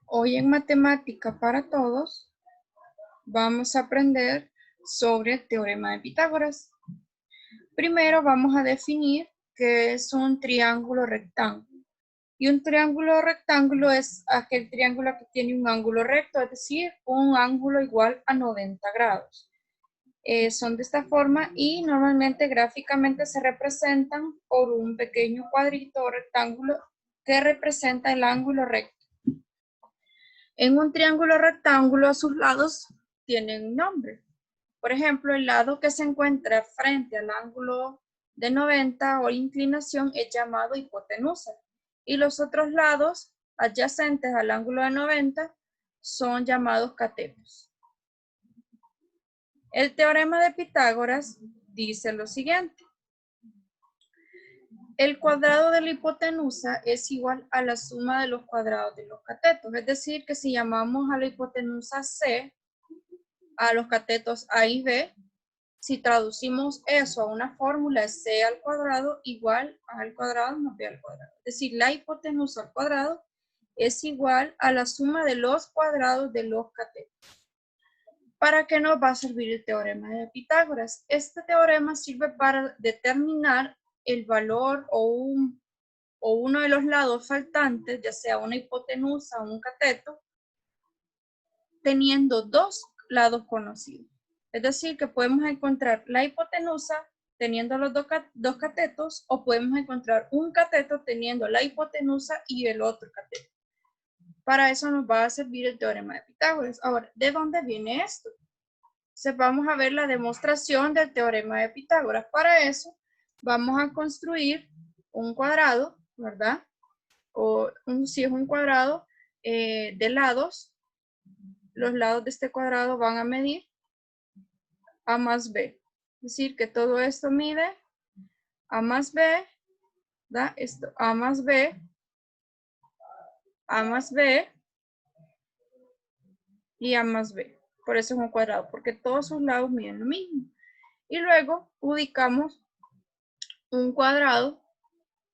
Hoy en Matemática para Todos vamos a aprender sobre el teorema de Pitágoras. Primero vamos a definir qué es un triángulo rectángulo. Y un triángulo rectángulo es aquel triángulo que tiene un ángulo recto, es decir, un ángulo igual a 90 grados. Son de esta forma y normalmente gráficamente se representan por un pequeño cuadrito o rectángulo que representa el ángulo recto. En un triángulo rectángulo a sus lados tienen un nombre. Por ejemplo, el lado que se encuentra frente al ángulo de 90 o inclinación es llamado hipotenusa. Y los otros lados adyacentes al ángulo de 90 son llamados catetos. El teorema de Pitágoras dice lo siguiente. El cuadrado de la hipotenusa es igual a la suma de los cuadrados de los catetos. Es decir, que si llamamos a la hipotenusa C, a los catetos A y B, si traducimos eso a una fórmula, es C al cuadrado igual a al cuadrado más B al cuadrado. Es decir, la hipotenusa al cuadrado es igual a la suma de los cuadrados de los catetos. ¿Para qué nos va a servir el teorema de Pitágoras? Este teorema sirve para determinar el valor o uno de los lados faltantes, ya sea una hipotenusa o un cateto, teniendo dos lados conocidos. Es decir, que podemos encontrar la hipotenusa teniendo los dos catetos, o podemos encontrar un cateto teniendo la hipotenusa y el otro cateto. Para eso nos va a servir el teorema de Pitágoras. Ahora, ¿de dónde viene esto? Entonces vamos a ver la demostración del teorema de Pitágoras. Para eso vamos a construir un cuadrado, ¿verdad? Si es un cuadrado de lados, los lados de este cuadrado van a medir A más B. Es decir, que todo esto mide A más B, ¿verdad? Esto A más B, A más B y A más B. Por eso es un cuadrado, porque todos sus lados miden lo mismo. Y luego ubicamos un cuadrado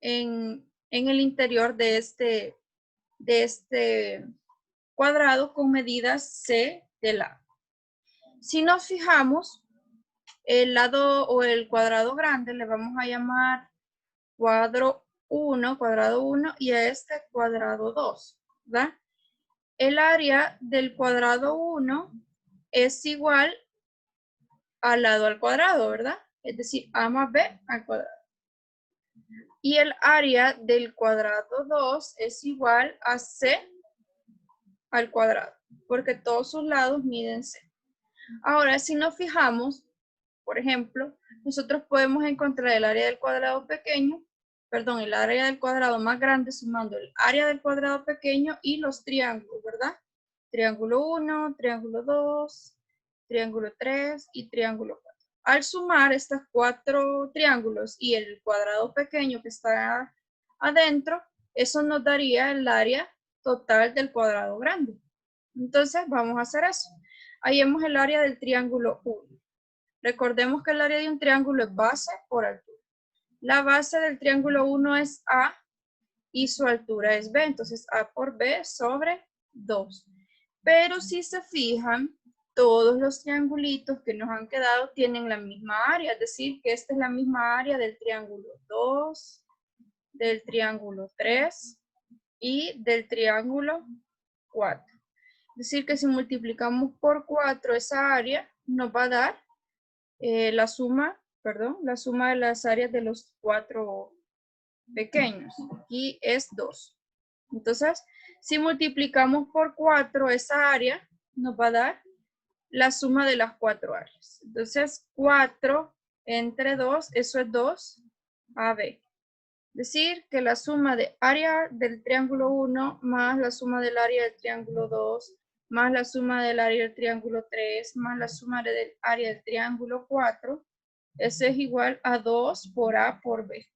en el interior de este cuadrado con medidas C de lado. Si nos fijamos, el lado o el cuadrado grande le vamos a llamar cuadrado 1, y a este cuadrado 2, ¿verdad? El área del cuadrado 1 es igual al lado al cuadrado, ¿verdad? Es decir, A más B al cuadrado. Y el área del cuadrado 2 es igual a C al cuadrado, porque todos sus lados miden C. Ahora, si nos fijamos, por ejemplo, nosotros podemos encontrar el área del cuadrado pequeño, perdón, el área del cuadrado más grande sumando el área del cuadrado pequeño y los triángulos, ¿verdad? Triángulo 1, triángulo 2, triángulo 3 y triángulo 4. Al sumar estos 4 triángulos y el cuadrado pequeño que está adentro, eso nos daría el área total del cuadrado grande. Entonces, vamos a hacer eso. Hallemos el área del triángulo 1. Recordemos que el área de un triángulo es base por altura. La base del triángulo 1 es A y su altura es B. Entonces, A por B sobre 2. Pero si se fijan, todos los triangulitos que nos han quedado tienen la misma área. Es decir, que esta es la misma área del triángulo 2, del triángulo 3 y del triángulo 4. Es decir, que si multiplicamos por 4 esa área, nos va a dar la suma de las áreas de los 4 pequeños. Aquí es 2. Entonces, si multiplicamos por 4 esa área, nos va a dar la suma de las 4 áreas. Entonces, 4 entre 2, eso es 2 AB. Es decir, que la suma de área del triángulo 1 más la suma del área del triángulo 2 más la suma del área del triángulo 3 más la suma del área del triángulo 4, eso es igual a 2 por A por B.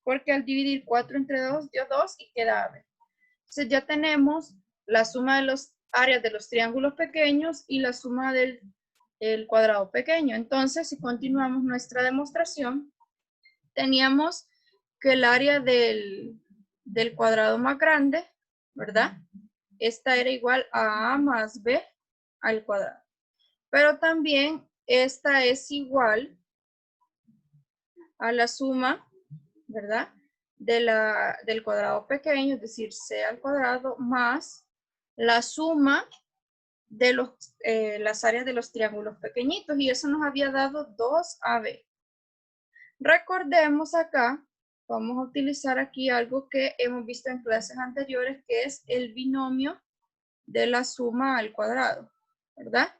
Porque al dividir 4 entre 2 dio 2 y queda AB. Entonces ya tenemos la suma de las áreas de los triángulos pequeños y la suma del cuadrado pequeño. Entonces, si continuamos nuestra demostración, teníamos que el área del cuadrado más grande, ¿verdad? esta era igual a más b al cuadrado. Pero también esta es igual a la suma, ¿verdad? Del cuadrado pequeño, es decir, c al cuadrado, más la suma de las áreas de los triángulos pequeñitos. Y eso nos había dado 2AB. Recordemos acá, vamos a utilizar aquí algo que hemos visto en clases anteriores, que es el binomio de la suma al cuadrado, ¿verdad?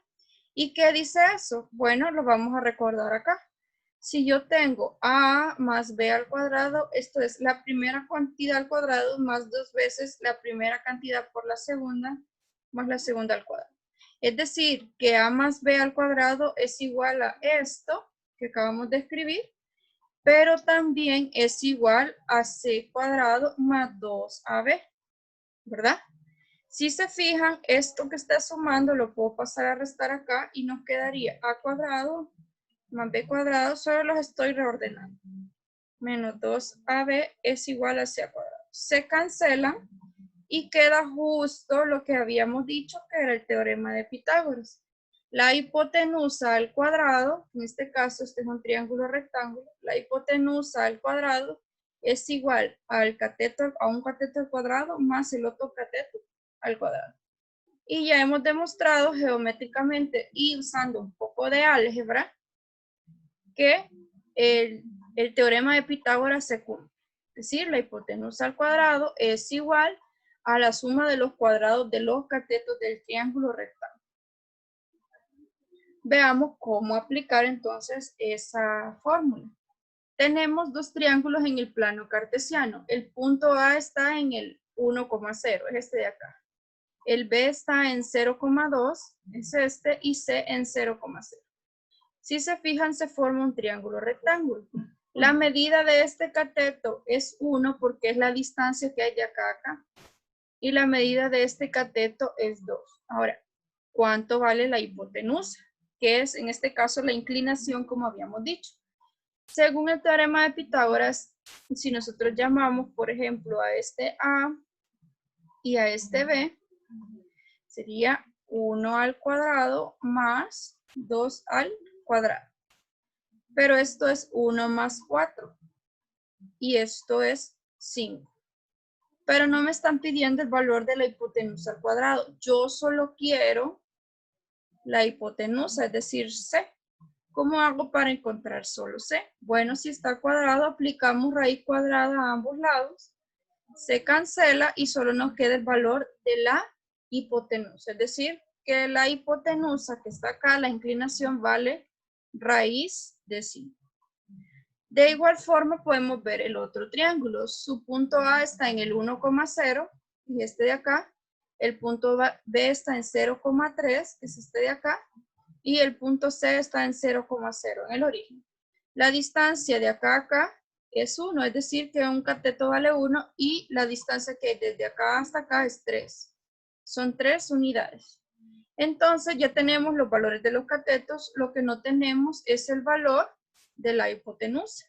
¿Y qué dice eso? Bueno, lo vamos a recordar acá. Si yo tengo a más b al cuadrado, esto es la primera cantidad al cuadrado más 2 veces la primera cantidad por la segunda, más la segunda al cuadrado. Es decir, que a más b al cuadrado es igual a esto que acabamos de escribir, pero también es igual a c cuadrado más 2ab, ¿verdad? Si se fijan, esto que está sumando lo puedo pasar a restar acá y nos quedaría a cuadrado más b cuadrado, solo los estoy reordenando. Menos 2ab es igual a c al cuadrado. Se cancelan y queda justo lo que habíamos dicho que era el teorema de Pitágoras. La hipotenusa al cuadrado, en este caso este es un triángulo rectángulo, la hipotenusa al cuadrado es igual al cateto, a un cateto al cuadrado más el otro cateto al cuadrado. Y ya hemos demostrado geométricamente y usando un poco de álgebra que el teorema de Pitágoras se cumple. Es decir, la hipotenusa al cuadrado es igual a la suma de los cuadrados de los catetos del triángulo rectángulo. Veamos cómo aplicar entonces esa fórmula. Tenemos dos triángulos en el plano cartesiano. El punto A está en el 1,0, es este de acá. El B está en 0,2, es este, y C en 0,0. Si se fijan, se forma un triángulo rectángulo. La medida de este cateto es 1 porque es la distancia que hay de acá a acá. Y la medida de este cateto es 2. Ahora, ¿cuánto vale la hipotenusa? Que es, en este caso, la inclinación, como habíamos dicho. Según el teorema de Pitágoras, si nosotros llamamos, por ejemplo, a este A y a este B, sería 1 al cuadrado más 2 al cuadrado. Pero esto es 1 más 4 y esto es 5. Pero no me están pidiendo el valor de la hipotenusa al cuadrado. Yo solo quiero la hipotenusa, es decir, C. ¿Cómo hago para encontrar solo C? Bueno, si está al cuadrado, aplicamos raíz cuadrada a ambos lados. Se cancela y solo nos queda el valor de la hipotenusa. Es decir, que la hipotenusa que está acá, la inclinación vale raíz de 5. De igual forma podemos ver el otro triángulo. Su punto A está en el 1,0 y este de acá. El punto B está en 0,3, que es este de acá. Y el punto C está en 0,0 en el origen. La distancia de acá a acá es 1, es decir que un cateto vale 1 y la distancia que hay desde acá hasta acá es 3. Son 3 unidades. Entonces ya tenemos los valores de los catetos, lo que no tenemos es el valor de la hipotenusa.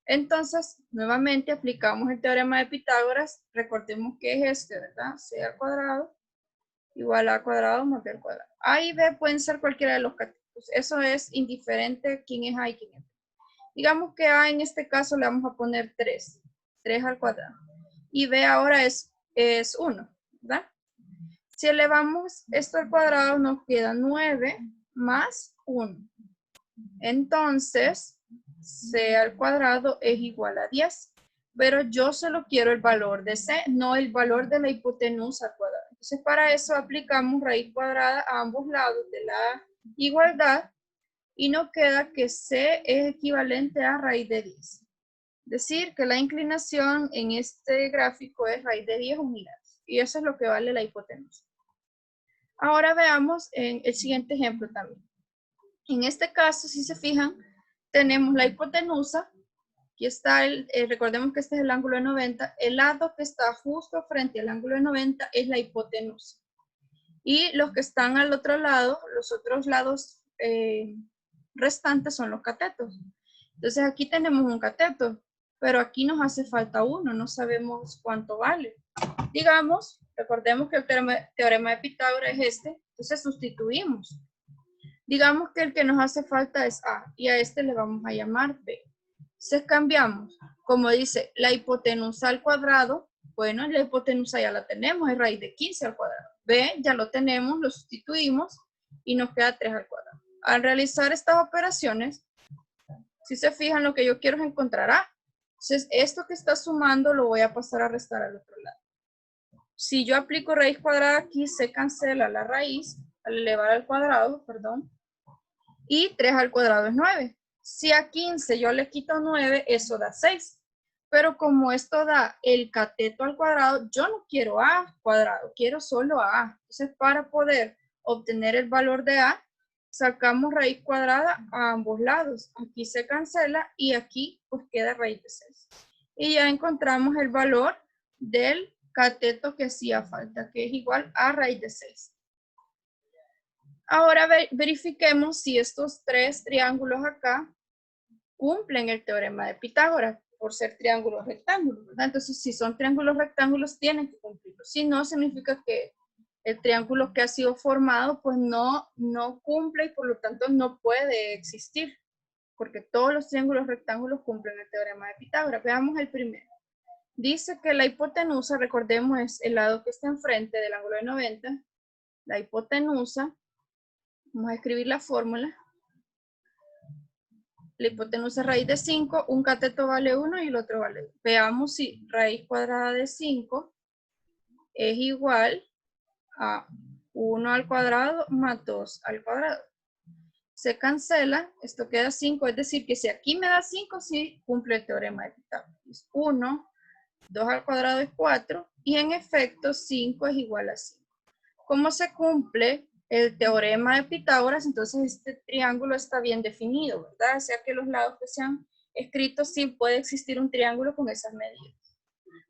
Entonces, nuevamente aplicamos el teorema de Pitágoras, recordemos que es este, ¿verdad? C al cuadrado igual a cuadrado más b al cuadrado. A y B pueden ser cualquiera de los catetos, eso es indiferente quién es A y quién es B. Digamos que A en este caso le vamos a poner 3, 3 al cuadrado. Y B ahora es 1, ¿verdad? Si elevamos esto al cuadrado nos queda 9 más 1. Entonces, C al cuadrado es igual a 10. Pero yo solo quiero el valor de C, no el valor de la hipotenusa al cuadrado. Entonces, para eso aplicamos raíz cuadrada a ambos lados de la igualdad y nos queda que C es equivalente a raíz de 10. Es decir, que la inclinación en este gráfico es raíz de 10 unidades. Y eso es lo que vale la hipotenusa. Ahora veamos en el siguiente ejemplo también. En este caso, si se fijan, tenemos la hipotenusa. Aquí está, recordemos que este es el ángulo de 90. El lado que está justo frente al ángulo de 90 es la hipotenusa. Y los que están al otro lado, los otros lados restantes son los catetos. Entonces aquí tenemos un cateto, pero aquí nos hace falta uno, no sabemos cuánto vale. Digamos, Recordemos que el teorema de Pitágoras es este, entonces sustituimos. Digamos que el que nos hace falta es A y a este le vamos a llamar B. Entonces cambiamos, como dice, la hipotenusa al cuadrado, bueno, la hipotenusa ya la tenemos, es raíz de 15 al cuadrado. B ya lo tenemos, lo sustituimos y nos queda 3 al cuadrado. Al realizar estas operaciones, si se fijan, lo que yo quiero es encontrar A. Entonces, esto que está sumando lo voy a pasar a restar al otro lado. Si yo aplico raíz cuadrada aquí, se cancela la raíz al elevar al cuadrado, perdón, y 3 al cuadrado es 9. Si a 15 yo le quito 9, eso da 6. Pero como esto da el cateto al cuadrado, yo no quiero A cuadrado, quiero solo A. Entonces, para poder obtener el valor de A, sacamos raíz cuadrada a ambos lados. Aquí se cancela y aquí pues queda raíz de 6. Y ya encontramos el valor del cateto que hacía falta, que es igual a raíz de 6. Ahora verifiquemos si estos tres triángulos acá cumplen el teorema de Pitágoras por ser triángulos rectángulos, ¿verdad? Entonces, si son triángulos rectángulos, tienen que cumplirlo. Si no, significa que el triángulo que ha sido formado, pues no cumple y por lo tanto no puede existir, porque todos los triángulos rectángulos cumplen el teorema de Pitágoras. Veamos el primero. Dice que la hipotenusa, recordemos, es el lado que está enfrente del ángulo de 90. La hipotenusa, vamos a escribir la fórmula. La hipotenusa es raíz de 5, un cateto vale 1 y el otro vale 2. Veamos si raíz cuadrada de 5 es igual a 1 al cuadrado más 2 al cuadrado. Se cancela, esto queda 5, es decir, que si aquí me da 5, sí cumple el teorema de Pitágoras. 1, 2 al cuadrado es 4, y en efecto 5 es igual a 5. ¿Cómo se cumple el teorema de Pitágoras? Entonces este triángulo está bien definido, ¿verdad? O sea que los lados que se han escrito, sí puede existir un triángulo con esas medidas.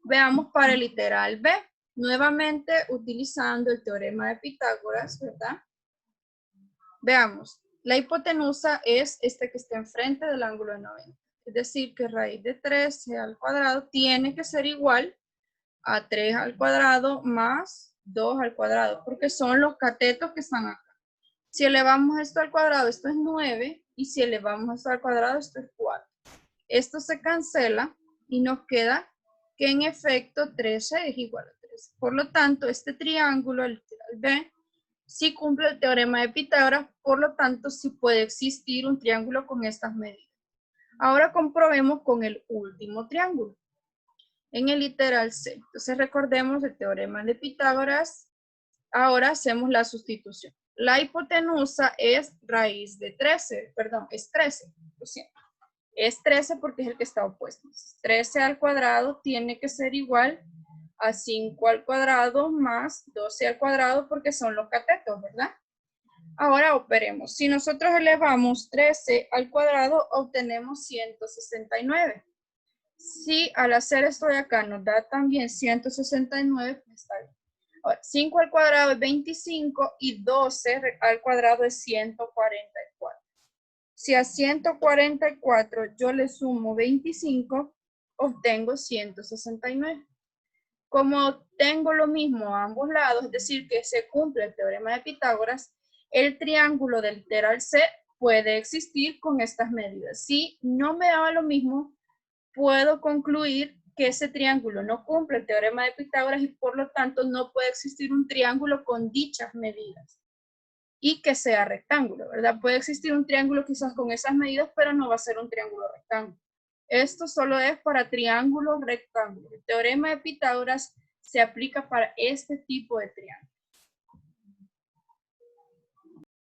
Veamos para el literal B. Nuevamente utilizando el teorema de Pitágoras, ¿verdad? Veamos, la hipotenusa es este que está enfrente del ángulo de 90. Es decir, que raíz de 13 al cuadrado tiene que ser igual a 3 al cuadrado más 2 al cuadrado, porque son los catetos que están acá. Si elevamos esto al cuadrado, esto es 9, y si elevamos esto al cuadrado, esto es 4. Esto se cancela y nos queda que en efecto 13 es igual a 13. Por lo tanto, este triángulo, el literal B, sí cumple el teorema de Pitágoras, por lo tanto, sí puede existir un triángulo con estas medidas. Ahora comprobemos con el último triángulo. En el literal C. Entonces recordemos el teorema de Pitágoras. Ahora hacemos la sustitución. La hipotenusa es raíz de 13, perdón, es 13, lo siento. Es 13 porque es el que está opuesto. 13 al cuadrado tiene que ser igual a 5 al cuadrado más 12 al cuadrado porque son los catetos, ¿verdad? Ahora operemos. Si nosotros elevamos 13 al cuadrado, obtenemos 169. Si al hacer esto de acá nos da también 169, pues está bien. Ahora, 5 al cuadrado es 25 y 12 al cuadrado es 144. Si a 144 yo le sumo 25, obtengo 169. Como tengo lo mismo a ambos lados, es decir, que se cumple el teorema de Pitágoras, el triángulo del literal C puede existir con estas medidas. Si no me daba lo mismo, puedo concluir que ese triángulo no cumple el teorema de Pitágoras y por lo tanto no puede existir un triángulo con dichas medidas y que sea rectángulo, ¿verdad? Puede existir un triángulo quizás con esas medidas, pero no va a ser un triángulo rectángulo. Esto solo es para triángulos rectángulos. El teorema de Pitágoras se aplica para este tipo de triángulo.